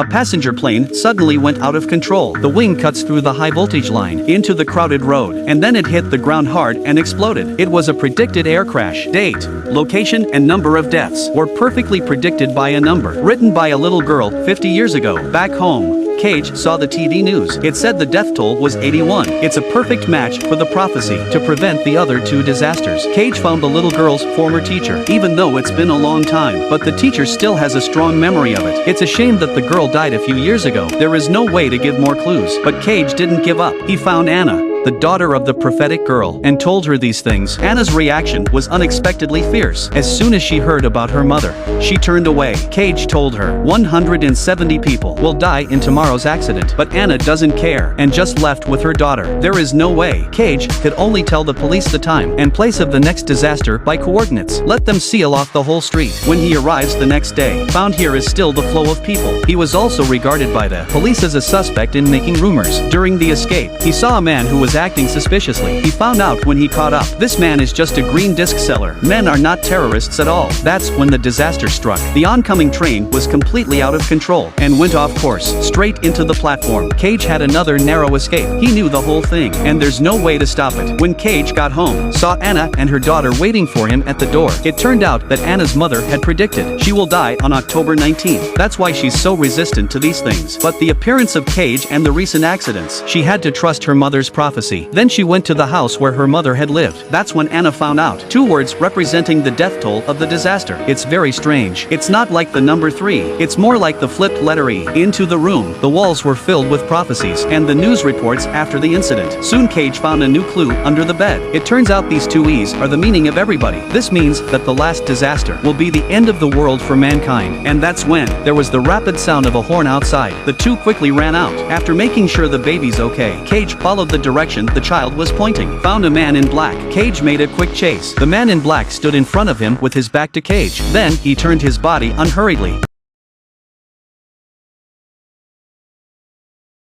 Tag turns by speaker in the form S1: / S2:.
S1: A passenger plane suddenly went out of control. The wing cuts through the high voltage line into the crowded road, and then it hit the ground hard and exploded. It was a predicted air crash. Date, location, and number of deaths were perfectly predicted by a number written by a little girl 50 years ago. Back home, Cage saw the TV news. It said the death toll was 81. It's a perfect match for the prophecy to prevent the other two disasters. Cage found the little girl's former teacher, even though it's been a long time, but the teacher still has a strong memory of it. It's a shame that the girl died a few years ago. There is no way to give more clues, but Cage didn't give up. He found Anna, the daughter of the prophetic girl, and told her these things. Anna's reaction was unexpectedly fierce. As soon as she heard about her mother, she turned away. Cage told her 170 people will die in tomorrow's accident, but Anna doesn't care and just left with her daughter. There is no way. Cage could only tell the police the time and place of the next disaster by coordinates. Let them seal off the whole street. When he arrives the next day, found here is still the flow of people. He was also regarded by the police as a suspect in making rumors. During the escape, he saw a man who was acting suspiciously. He found out when he caught up. This man is just a green disc seller. Men are not terrorists at all. That's when the disaster struck. The oncoming train was completely out of control and went off course, straight into the platform. Cage had another narrow escape. He knew the whole thing, and there's no way to stop it. When Cage got home, saw Anna and her daughter waiting for him at the door. It turned out that Anna's mother had predicted she will die on October 19th. That's why she's so resistant to these things. But the appearance of Cage and the recent accidents, she had to trust her mother's prophecy. Then she went to the house where her mother had lived. That's when Anna found out. 2 words representing the death toll of the disaster. It's very strange. It's not like the number 3. It's more like the flipped letter E. Into the room, the walls were filled with prophecies and the news reports after the incident. Soon Cage found a new clue under the bed. It turns out these 2 E's are the meaning of everybody. This means that the last disaster will be the end of the world for mankind. And that's when there was the rapid sound of a horn outside. The 2 quickly ran out. After making sure the baby's okay, Cage followed the direction the child was pointing. Found a man in black. Cage made a quick chase. The man in black stood in front of him with his back to Cage. Then he turned his body unhurriedly.